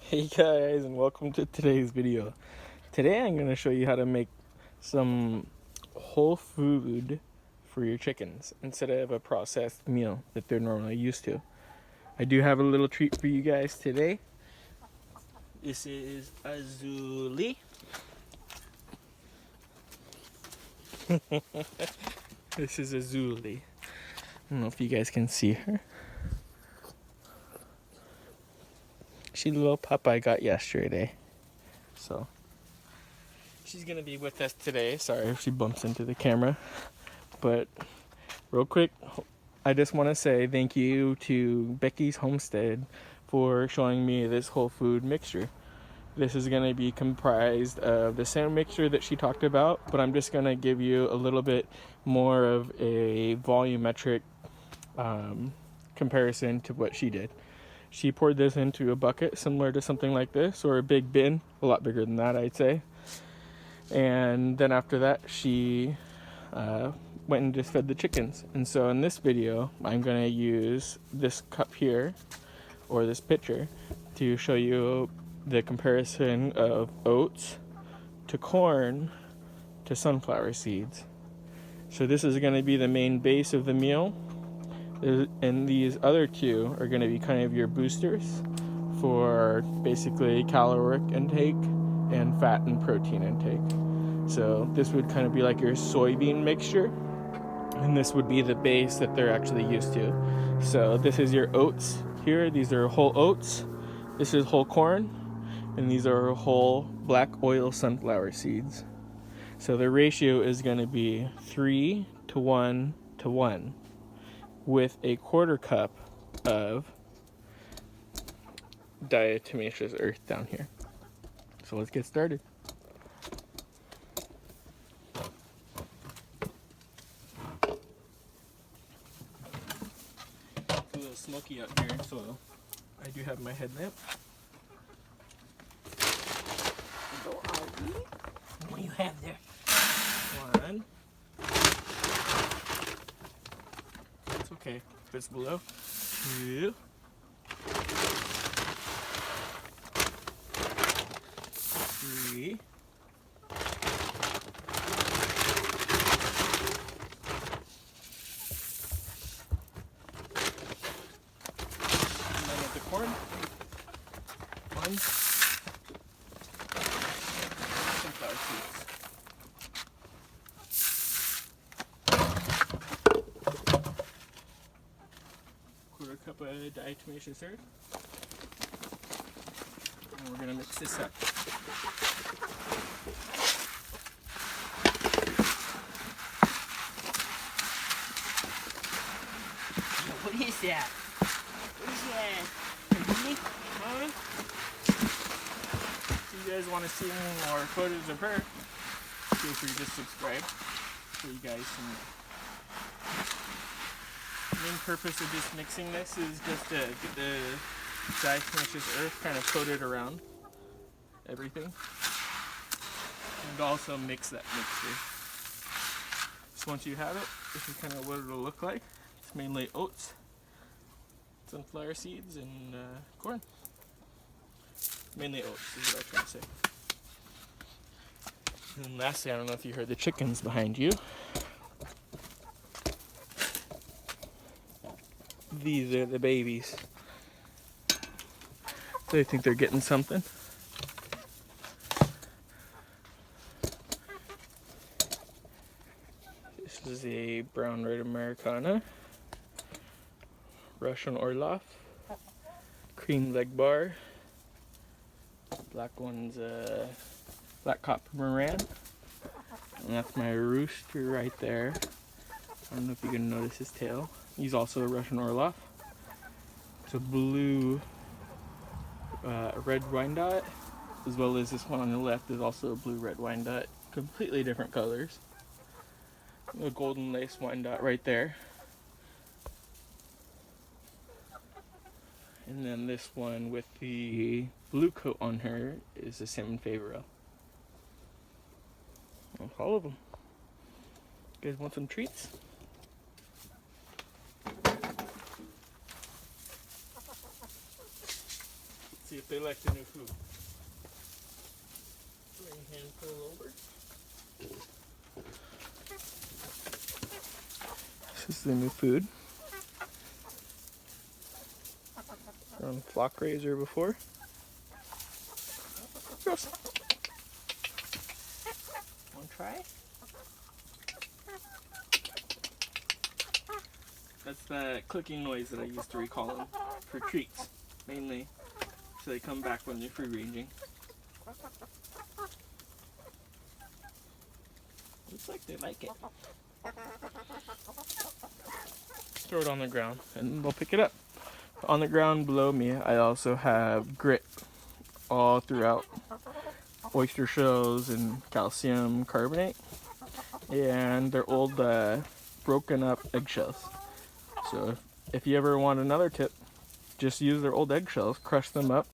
Hey guys, and welcome to today's video. Today I'm going to show you how to make some whole food for your chickens instead of a processed meal that they're normally used to. I do have a little treat for you guys today. This is Azuli. This is Azuli. I don't know if you guys can see her. She's a little pup I got yesterday. So she's going to be with us today. Sorry if she bumps into the camera. But real quick, I just want to say thank you to Becky's Homestead for showing me this whole food mixture. This is going to be comprised of the same mixture that she talked about, but I'm just going to give you a little bit more of a volumetric comparison to what she did. She poured this into a bucket similar to something like this, or a big bin, a lot bigger than that, I'd say. And then after that, she went and just fed the chickens. And so in this video, I'm going to use this cup here, or this pitcher, to show you the comparison of oats to corn to sunflower seeds. So this is going to be the main base of the meal, and these other two are going to be kind of your boosters for basically caloric intake and fat and protein intake. So this would kind of be like your soybean mixture, and this would be the base that they're actually used to. So this is your oats here. These are whole oats. This is whole corn, and these are whole black oil sunflower seeds. So the ratio is going to be 3 to 1 to 1, with a quarter cup of diatomaceous earth down here. So let's get started. It's a little smoky out here, so I do have my headlamp. What do you have there? One. It's okay if it's below. Two. Three. And then with the corn. One. Sunflower seeds. Quarter cup of diatomaceous earth. And we're going to mix this up. What is that? What is that? Huh? If you guys want to see more photos of her, feel free to subscribe so you guys can. The main purpose of just mixing this is just to get the diatomaceous earth kind of coated around everything, and also mix that mixture. So once you have it, this is kind of what it'll look like. It's mainly oats, sunflower seeds, and corn. Mainly oats is what I'm trying to say. And then lastly, I don't know if you heard the chickens behind you. These are the babies. They think they're getting something. This is a brown red Americana, Russian Orloff, cream leg bar. Black one's black copper Moran, and that's my rooster right there. I don't know if you can notice his tail. He's also a Russian Orloff. It's a blue red Wyandotte, as well as this one on the left is also a blue red Wyandotte. Completely different colors. A golden lace Wyandotte right there. And then this one with the blue coat on her is a Salmon Favero. That's all of them. You guys want some treats? See if they like the new food. Bring handful over. This is the new food. They're on flock raiser before. Gross. Want to try? That's the clicking noise that I used to recall them for treats, mainly. So they come back when they're free ranging. Looks like they like it. Throw it on the ground and they'll pick it up. On the ground below me, I also have grit all throughout. Oyster shells and calcium carbonate. And they're old broken up eggshells. So if you ever want another tip, just use their old eggshells, crush them up,